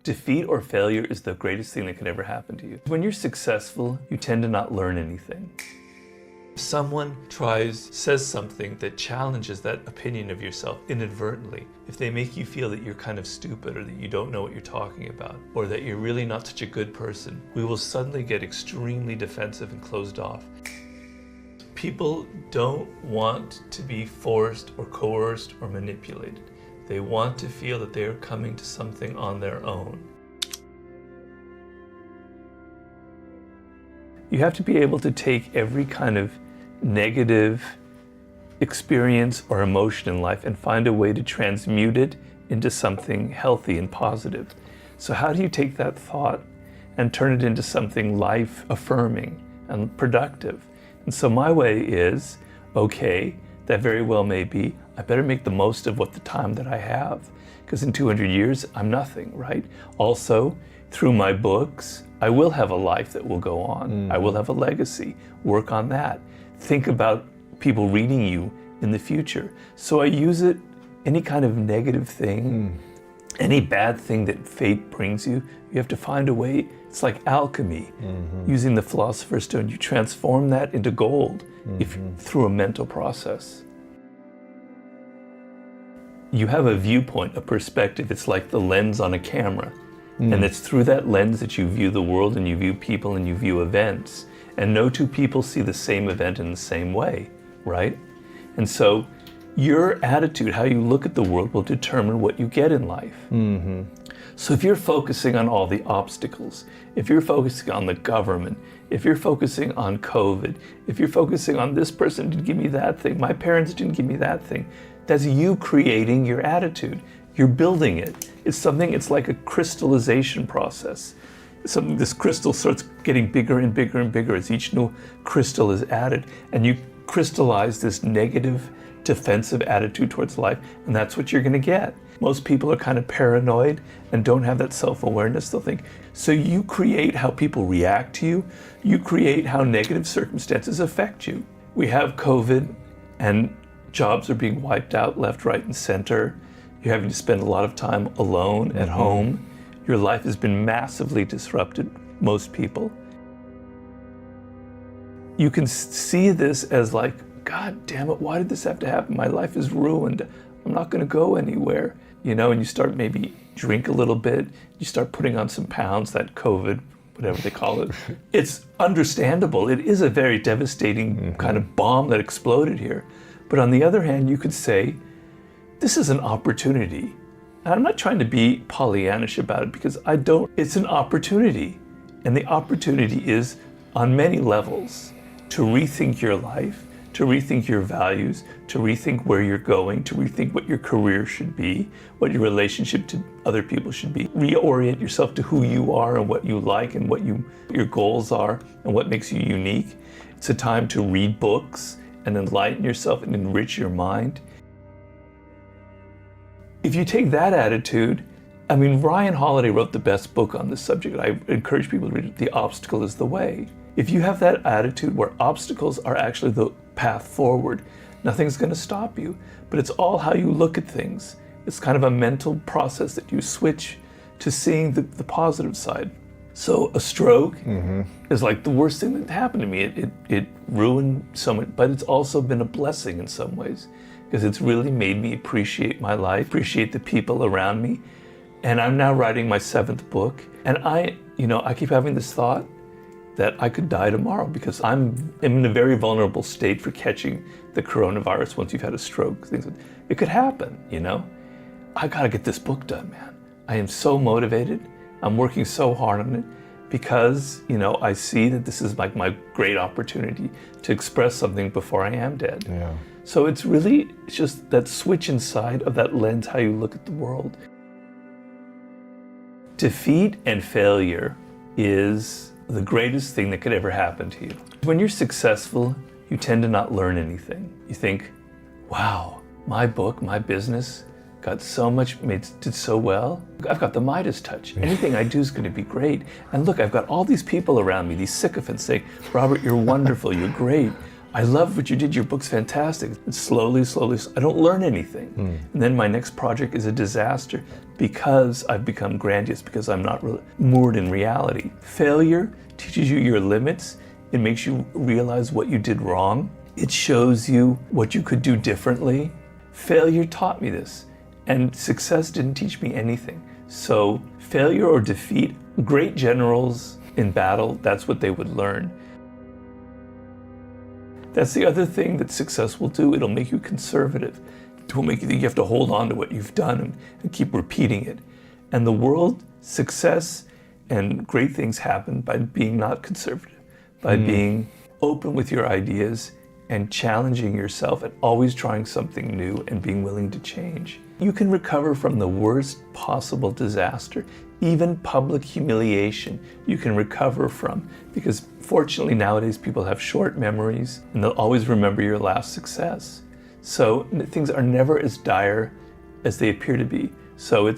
Defeat or failure is the greatest thing that could ever happen to you. When you're successful, you tend to not learn anything. If someone says something that challenges that opinion of yourself inadvertently, if they make you feel that you're kind of stupid or that you don't know what you're talking about, or that you're really not such a good person, we will suddenly get extremely defensive and closed off. People don't want to be forced or coerced or manipulated. They want to feel that they are coming to something on their own. You have to be able to take every kind of negative experience or emotion in life and find a way to transmute it into something healthy and positive. So how do you take that thought and turn it into something life-affirming and productive? And so my way is, okay, that very well may be, I better make the most of what the time that I have, because in 200 years, I'm nothing, right? Also, through my books, I will have a life that will go on. I will have a legacy. Work on that. Think about people reading you in the future. So I use it, any kind of negative thing, any bad thing that fate brings you, you have to find a way. It's like alchemy. Using the Philosopher's Stone, you transform that into gold through a mental process. You have a viewpoint, a perspective. It's like the lens on a camera. And it's through that lens that you view the world and you view people and you view events. And no two people see the same event in the same way, right? And so your attitude, how you look at the world, will determine what you get in life. So if you're focusing on all the obstacles, if you're focusing on the government, if you're focusing on COVID, if you're focusing on this person didn't give me that thing, my parents didn't give me that thing, that's you creating your attitude. You're building it. It's like a crystallization process. This crystal starts getting bigger and bigger and bigger as each new crystal is added, and you crystallize this negative, defensive attitude towards life, and that's what you're gonna get. Most people are kind of paranoid and don't have that self-awareness. They'll think, so you create how people react to you, you create how negative circumstances affect you. We have COVID and jobs are being wiped out left, right, and center. You're having to spend a lot of time alone at home. Your life has been massively disrupted, most people. You can see this as like, God damn it, why did this have to happen? My life is ruined. I'm not gonna go anywhere. You know, and you start maybe drink a little bit, you start putting on some pounds, that COVID, whatever they call it. It's understandable. It is a very devastating kind of bomb that exploded here. But on the other hand, you could say, this is an opportunity. And I'm not trying to be Pollyannish about it because it's an opportunity. And the opportunity is on many levels to rethink your life, to rethink your values, to rethink where you're going, to rethink what your career should be, what your relationship to other people should be. Reorient yourself to who you are and what you like and what your goals are and what makes you unique. It's a time to read books and enlighten yourself and enrich your mind. If you take that attitude, I mean, Ryan Holiday wrote the best book on this subject. I encourage people to read it, The Obstacle is the Way. If you have that attitude where obstacles are actually the path forward, nothing's gonna stop you, but it's all how you look at things. It's kind of a mental process that you switch to seeing the positive side. So a stroke is like the worst thing that happened to me. It ruined so much, but it's also been a blessing in some ways, because it's really made me appreciate my life, appreciate the people around me. And I'm now writing my 7th book. And I keep having this thought that I could die tomorrow because I'm in a very vulnerable state for catching the coronavirus once you've had a stroke. It could happen, you know? I gotta get this book done, man. I am so motivated. I'm working so hard on it because, I see that this is like my great opportunity to express something before I am dead. Yeah. So it's just that switch inside of that lens, how you look at the world. Defeat and failure is the greatest thing that could ever happen to you. When you're successful, you tend to not learn anything. You think, wow, my book, my business got so much, did so well. I've got the Midas touch. Anything I do is gonna be great. And look, I've got all these people around me, these sycophants saying, Robert, you're wonderful, you're great. I love what you did, your book's fantastic. And slowly, I don't learn anything. And then my next project is a disaster because I've become grandiose, because I'm not moored in reality. Failure teaches you your limits. It makes you realize what you did wrong. It shows you what you could do differently. Failure taught me this, and success didn't teach me anything. So failure or defeat, great generals in battle, that's what they would learn. That's the other thing that success will do. It'll make you conservative. It will make you think you have to hold on to what you've done and keep repeating it. And the world, success and great things happen by being not conservative, by being open with your ideas and challenging yourself and always trying something new and being willing to change. You can recover from the worst possible disaster, even public humiliation you can recover from, because fortunately nowadays people have short memories and they'll always remember your last success. So things are never as dire as they appear to be. So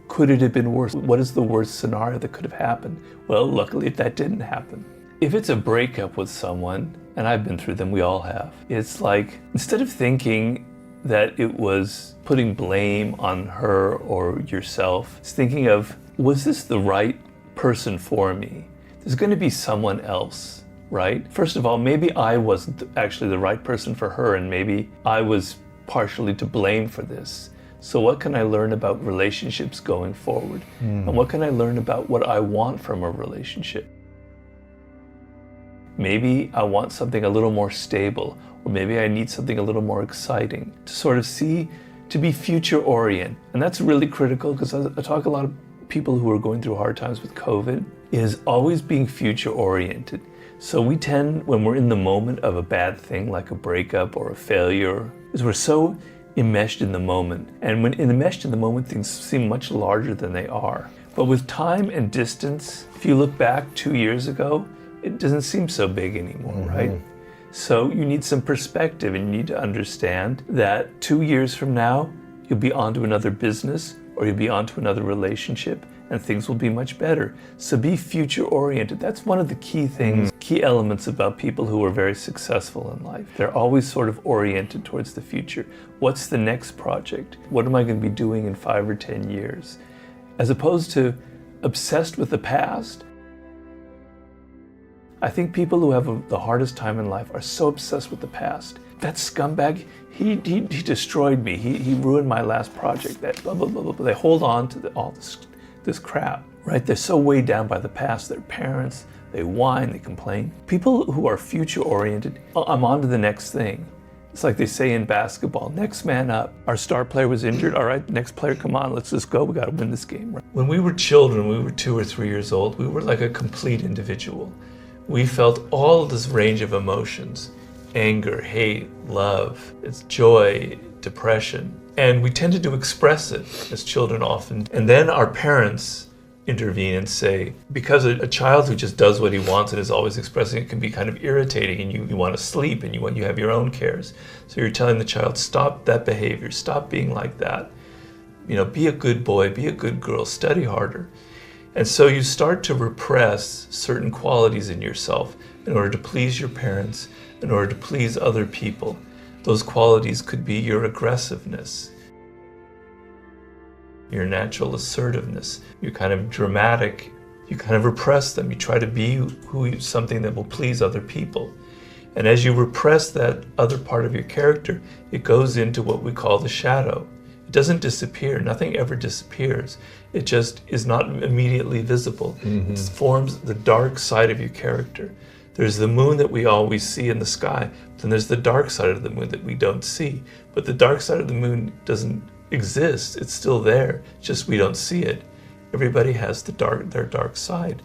could it have been worse? What is the worst scenario that could have happened? Well, luckily that didn't happen. If it's a breakup with someone, and I've been through them, we all have, it's like, instead of thinking that it was putting blame on her or yourself, it's thinking of, was this the right person for me? There's going to be someone else, right? First of all, maybe I wasn't actually the right person for her, and maybe I was partially to blame for this. So what can I learn about relationships going forward? And what can I learn about what I want from a relationship? Maybe I want something a little more stable, or maybe I need something a little more exciting to sort of see, to be future oriented. And that's really critical, because I talk a lot of people who are going through hard times with COVID, is always being future oriented. So we tend, when we're in the moment of a bad thing, like a breakup or a failure, is we're so enmeshed in the moment. And when enmeshed in the moment, things seem much larger than they are. But with time and distance, if you look back 2 years ago, it doesn't seem so big anymore, right? So you need some perspective, and you need to understand that 2 years from now, you'll be onto another business or you'll be onto another relationship, and things will be much better. So be future oriented. That's one of the key things, key elements about people who are very successful in life. They're always sort of oriented towards the future. What's the next project? What am I going to be doing in 5 or 10 years? As opposed to obsessed with the past. I think people who have the hardest time in life are so obsessed with the past. That scumbag, he destroyed me. He ruined my last project. That blah, blah, blah, blah. They hold on to all this crap, right? They're so weighed down by the past. Their parents, they whine, they complain. People who are future oriented, I'm on to the next thing. It's like they say in basketball, next man up. Our star player was injured. All right, next player, come on, let's just go. We got to win this game. When we were children, we were 2 or 3 years old, we were like a complete individual. We felt all this range of emotions: anger, hate, love, it's joy, depression. And we tended to express it as children often. And then our parents intervene and say, because a child who just does what he wants and is always expressing it can be kind of irritating, and you want to sleep and you have your own cares. So you're telling the child, stop that behavior, stop being like that. You know, be a good boy, be a good girl, study harder. And so you start to repress certain qualities in yourself in order to please your parents, in order to please other people. Those qualities could be your aggressiveness, your natural assertiveness, you're kind of dramatic, you kind of repress them. You try to be something that will please other people. And as you repress that other part of your character, it goes into what we call the shadow. It doesn't disappear. Nothing ever disappears. It just is not immediately visible. It forms the dark side of your character. There's the moon that we always see in the sky, then there's the dark side of the moon that we don't see. But the dark side of the moon doesn't exist. It's still there, just we don't see it. Everybody has their dark side.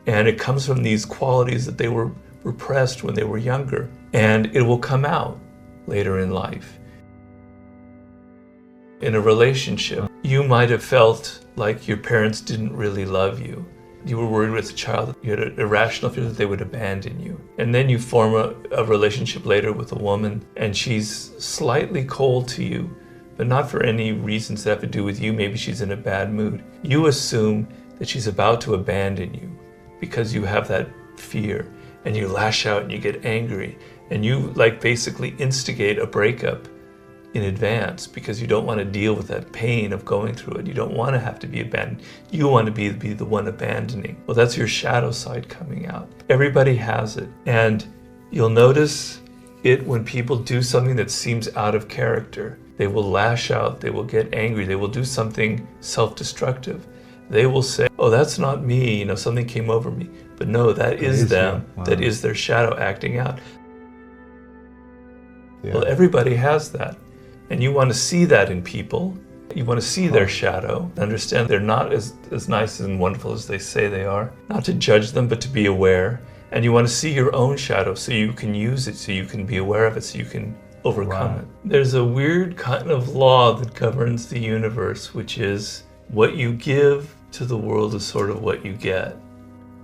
And it comes from these qualities that they were repressed when they were younger. And it will come out later in life. In a relationship, you might have felt like your parents didn't really love you. You were worried as a child, you had an irrational fear that they would abandon you. And then you form a relationship later with a woman, and she's slightly cold to you, but not for any reasons that have to do with you. Maybe she's in a bad mood. You assume that she's about to abandon you because you have that fear, and you lash out and you get angry, and you like basically instigate a breakup in advance because you don't want to deal with that pain of going through it. You don't want to have to be abandoned. You want to be the one abandoning. Well, that's your shadow side coming out. Everybody has it. And you'll notice it when people do something that seems out of character. They will lash out, they will get angry, they will do something self-destructive. They will say, oh, that's not me, something came over me. But no, that is them. Wow. That is their shadow acting out. Yeah. Well, everybody has that. And you want to see that in people. You want to see their shadow, understand they're not as nice and wonderful as they say they are. Not to judge them, but to be aware. And you want to see your own shadow so you can use it, so you can be aware of it, so you can overcome it. There's a weird kind of law that governs the universe, which is what you give to the world is sort of what you get.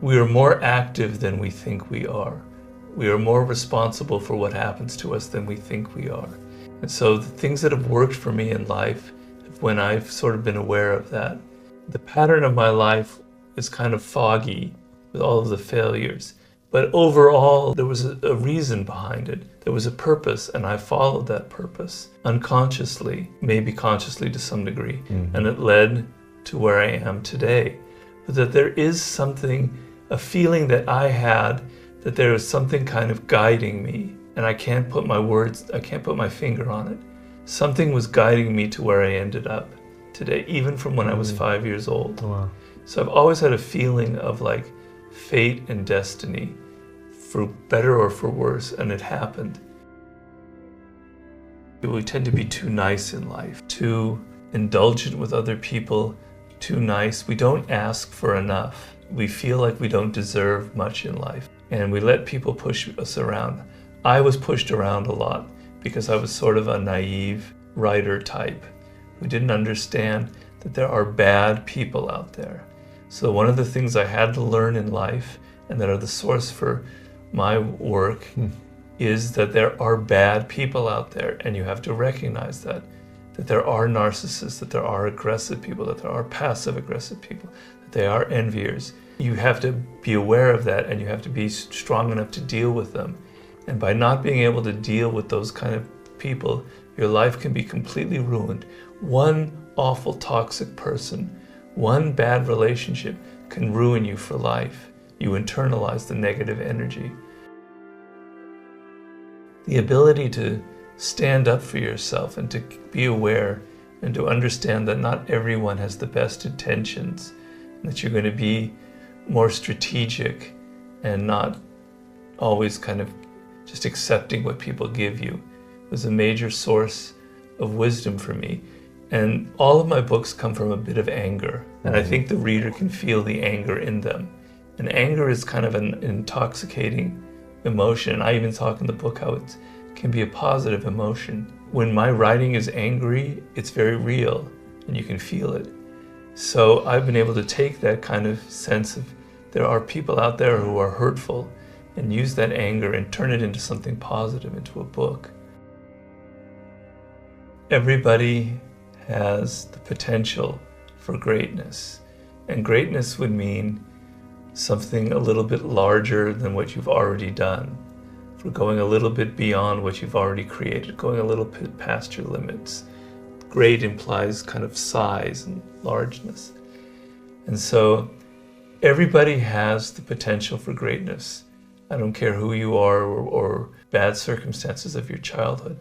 We are more active than we think we are. We are more responsible for what happens to us than we think we are. And so the things that have worked for me in life, when I've sort of been aware of that, the pattern of my life is kind of foggy with all of the failures. But overall, there was a reason behind it. There was a purpose, and I followed that purpose unconsciously, maybe consciously to some degree, and it led to where I am today. But that there is something, a feeling that I had, that there was something kind of guiding me, and I can't put my finger on it. Something was guiding me to where I ended up today, even from when I was 5 years old. Wow. So I've always had a feeling of like fate and destiny, for better or for worse, and it happened. We tend to be too nice in life, too indulgent with other people, too nice. We don't ask for enough. We feel like we don't deserve much in life, and we let people push us around. I was pushed around a lot because I was sort of a naive writer type who didn't understand that there are bad people out there. So one of the things I had to learn in life, and that are the source for my work, is that there are bad people out there, and you have to recognize that there are narcissists, that there are aggressive people, that there are passive aggressive people, that they are enviers. You have to be aware of that, and you have to be strong enough to deal with them. And by not being able to deal with those kind of people, your life can be completely ruined. One awful toxic person, one bad relationship can ruin you for life. You internalize the negative energy. The ability to stand up for yourself and to be aware and to understand that not everyone has the best intentions, and that you're going to be more strategic and not always kind of just accepting what people give you, was a major source of wisdom for me. And all of my books come from a bit of anger, and I think the reader can feel the anger in them. And anger is kind of an intoxicating emotion. I even talk in the book how it can be a positive emotion. When my writing is angry, it's very real, and you can feel it. So I've been able to take that kind of sense of there are people out there who are hurtful, and use that anger and turn it into something positive, into a book. Everybody has the potential for greatness, and greatness would mean something a little bit larger than what you've already done, for going a little bit beyond what you've already created, going a little bit past your limits. Great implies kind of size and largeness. And so everybody has the potential for greatness. I don't care who you are or bad circumstances of your childhood.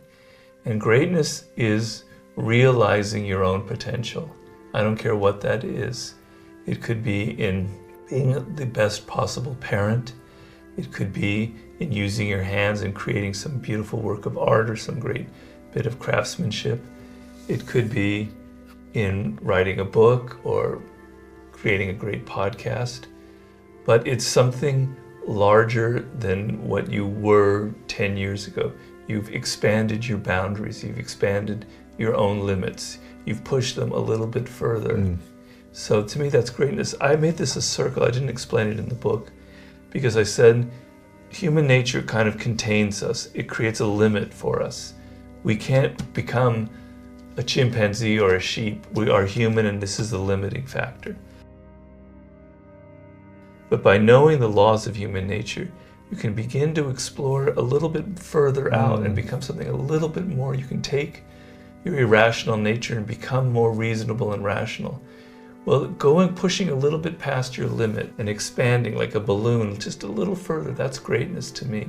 And greatness is realizing your own potential. I don't care what that is. It could be in being the best possible parent. It could be in using your hands and creating some beautiful work of art or some great bit of craftsmanship. It could be in writing a book or creating a great podcast. But it's something larger than what you were 10 years ago. You've expanded your boundaries. You've expanded your own limits. You've pushed them a little bit further. So to me, that's greatness. I made this a circle. I didn't explain it in the book because I said human nature kind of contains us. It creates a limit for us. We can't become a chimpanzee or a sheep. We are human, and this is the limiting factor. But by knowing the laws of human nature, you can begin to explore a little bit further out and become something a little bit more. You can take your irrational nature and become more reasonable and rational. Well, pushing a little bit past your limit and expanding like a balloon just a little further, that's greatness to me.